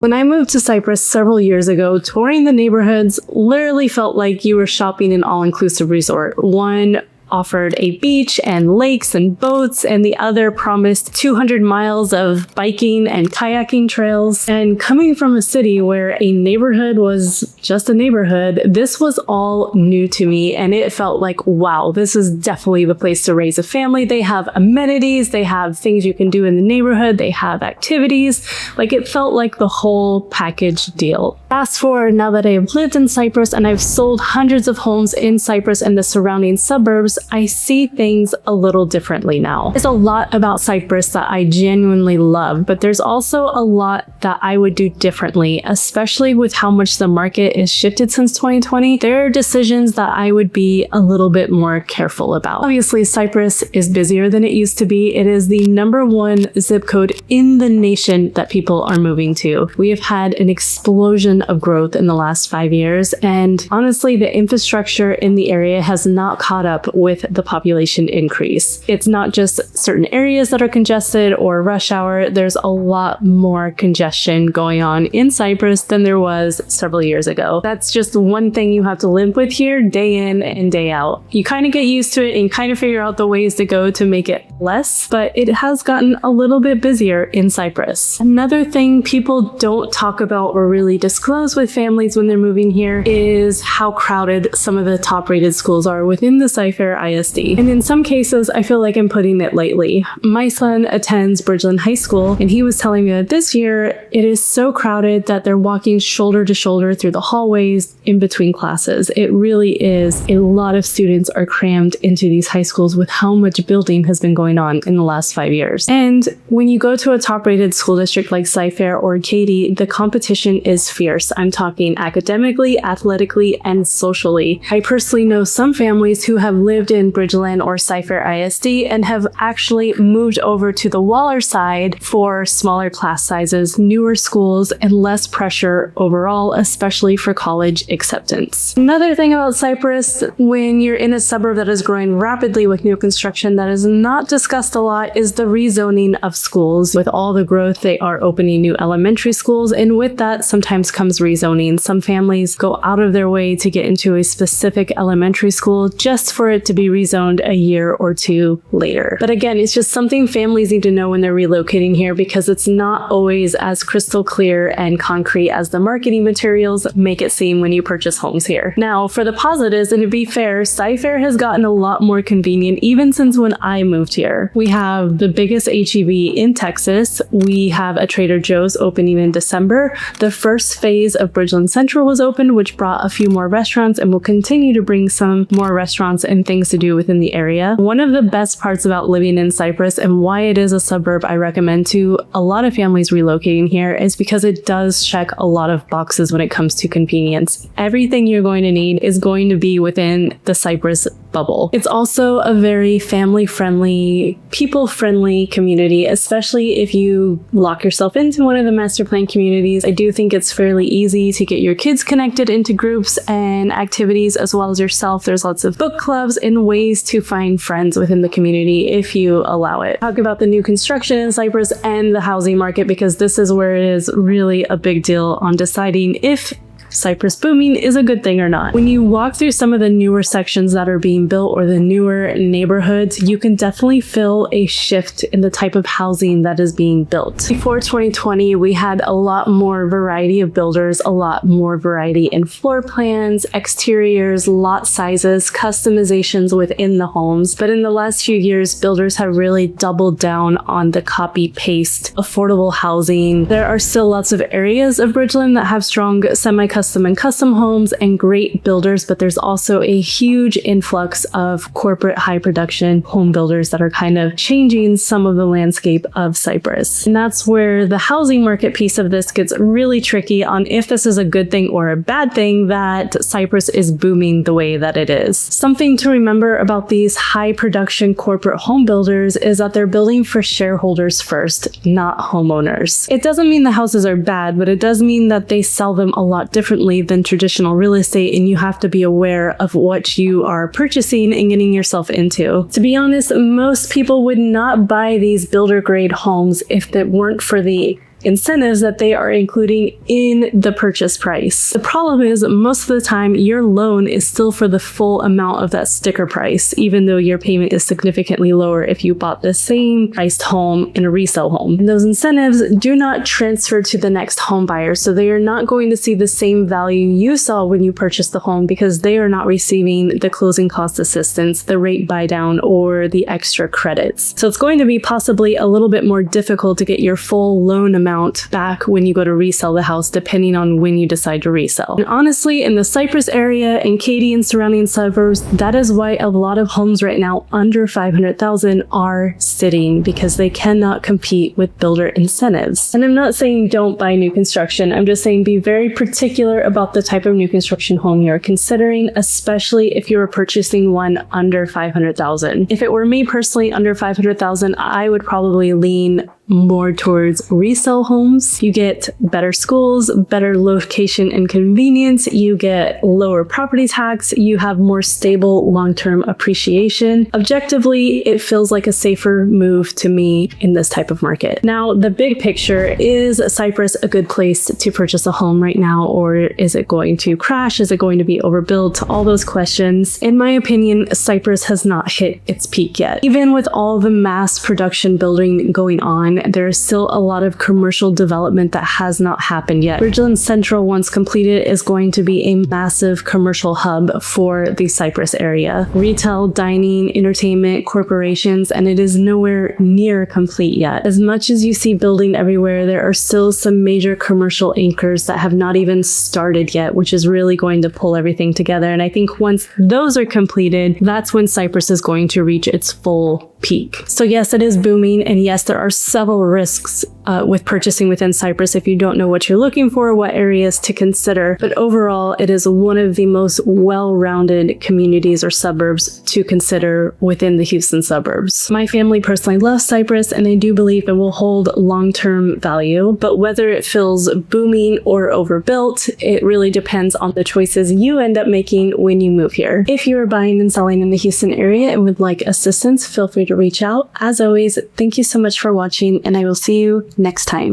When I moved to Cypress several years ago, touring the neighborhoods literally felt like you were shopping in an all-inclusive resort. One offered a beach and lakes and boats, and the other promised 200 miles of biking and kayaking trails. And coming from a city where a neighborhood was just a neighborhood, this was all new to me, and it felt like, wow, this is definitely the place to raise a family. They have amenities, they have things you can do in the neighborhood, they have activities. Like, it felt like the whole package deal. Fast forward, now that I've lived in Cypress and I've sold hundreds of homes in Cypress and the surrounding suburbs, I see things a little differently now. There's a lot about Cypress that I genuinely love, but there's also a lot that I would do differently, especially with how much the market is shifted since 2020. There are decisions that I would be a little bit more careful about. Obviously, Cypress is busier than it used to be. It is the #1 zip code in the nation that people are moving to. We have had an explosion of growth in the last 5 years, and honestly, the infrastructure in the area has not caught up with the population increase. It's not just certain areas that are congested or rush hour. There's a lot more congestion going on in Cypress than there was several years ago. That's just one thing you have to live with here day in and day out. You kind of get used to it and kind of figure out the ways to go to make it less, but it has gotten a little bit busier in Cypress. Another thing people don't talk about or really disclose with families when they're moving here is how crowded some of the top-rated schools are within the Cypher ISD. And in some cases, I feel like I'm putting it lightly. My son attends Bridgeland High School, and he was telling me that this year it is so crowded that they're walking shoulder to shoulder through the hallways in between classes. It really is. A lot of students are crammed into these high schools with how much building has been going on in the last 5 years. And when you go to a top-rated school district like Cypher or Katy, the competition is fierce. I'm talking academically, athletically, and socially. I personally know some families who have lived in Bridgeland or Cypher ISD and have actually moved over to the Waller side for smaller class sizes, newer schools, and less pressure overall, especially for college acceptance. Another thing about Cypress, when you're in a suburb that is growing rapidly with new construction that is not discussed a lot, is the rezoning of schools. With all the growth, they are opening new elementary schools, and with that sometimes comes rezoning. Some families go out of their way to get into a specific elementary school just for it to be rezoned a year or two later. But again, it's just something families need to know when they're relocating here, because it's not always as crystal clear and concrete as the marketing materials make it seem when you purchase homes here. Now, for the positives, and to be fair, Cypher has gotten a lot more convenient even since when I moved here. We have the biggest H-E-B in Texas. We have a Trader Joe's opening in December. The first phase of Bridgeland Central was opened, which brought a few more restaurants and will continue to bring some more restaurants and things to do within the area. One of the best parts about living in Cypress and why it is a suburb I recommend to a lot of families relocating here is because it does check a lot of boxes when it comes to convenience. Everything you're going to need is going to be within the Cypress bubble. It's also a very family-friendly, people-friendly community, especially if you lock yourself into one of the master plan communities. I do think it's fairly easy to get your kids connected into groups and activities as well as yourself. There's lots of book clubs and ways to find friends within the community if you allow it. Talk about the new construction in Cypress and the housing market, because this is where it is really a big deal on deciding if Cypress booming is a good thing or not. When you walk through some of the newer sections that are being built or the newer neighborhoods, you can definitely feel a shift in the type of housing that is being built. Before 2020, we had a lot more variety of builders, a lot more variety in floor plans, exteriors, lot sizes, customizations within the homes. But in the last few years, builders have really doubled down on the copy-paste affordable housing. There are still lots of areas of Bridgeland that have strong semi-custom and custom homes and great builders, but there's also a huge influx of corporate high production home builders that are kind of changing some of the landscape of Cypress. And that's where the housing market piece of this gets really tricky on if this is a good thing or a bad thing that Cypress is booming the way that it is. Something to remember about these high production corporate home builders is that they're building for shareholders first, not homeowners. It doesn't mean the houses are bad, but it does mean that they sell them a lot differently than traditional real estate, and you have to be aware of what you are purchasing and getting yourself into. To be honest, most people would not buy these builder grade homes if it weren't for the incentives that they are including in the purchase price. The problem is most of the time your loan is still for the full amount of that sticker price, even though your payment is significantly lower if you bought the same priced home in a resale home. And those incentives do not transfer to the next home buyer, so they are not going to see the same value you saw when you purchased the home because they are not receiving the closing cost assistance, the rate buy down, or the extra credits. So it's going to be possibly a little bit more difficult to get your full loan amount back when you go to resell the house, depending on when you decide to resell. And honestly, in the Cypress area and Katy and surrounding suburbs, that is why a lot of homes right now under $500,000 are sitting, because they cannot compete with builder incentives. And I'm not saying don't buy new construction. I'm just saying be very particular about the type of new construction home you're considering, especially if you were purchasing one under $500,000. If it were me personally under $500,000, I would probably lean more towards resale homes. You get better schools, better location and convenience, you get lower property tax, you have more stable long-term appreciation. Objectively, it feels like a safer move to me in this type of market. Now, the big picture, is Cypress a good place to purchase a home right now, or is it going to crash? Is it going to be overbuilt? All those questions. In my opinion, Cypress has not hit its peak yet. Even with all the mass production building going on, there is still a lot of commercial development that has not happened yet. Ridgeland Central, once completed, is going to be a massive commercial hub for the Cypress area. Retail, dining, entertainment, corporations, and it is nowhere near complete yet. As much as you see building everywhere, there are still some major commercial anchors that have not even started yet, which is really going to pull everything together. And I think once those are completed, that's when Cypress is going to reach its full peak. So yes, it is booming, and yes, there are several risks with purchasing within Cypress if you don't know what you're looking for, what areas to consider. But overall, it is one of the most well-rounded communities or suburbs to consider within the Houston suburbs. My family personally loves Cypress, and I do believe it will hold long-term value. But whether it feels booming or overbuilt, it really depends on the choices you end up making when you move here. If you are buying and selling in the Houston area and would like assistance, feel free to reach out. As always, thank you so much for watching, and I will see you next time.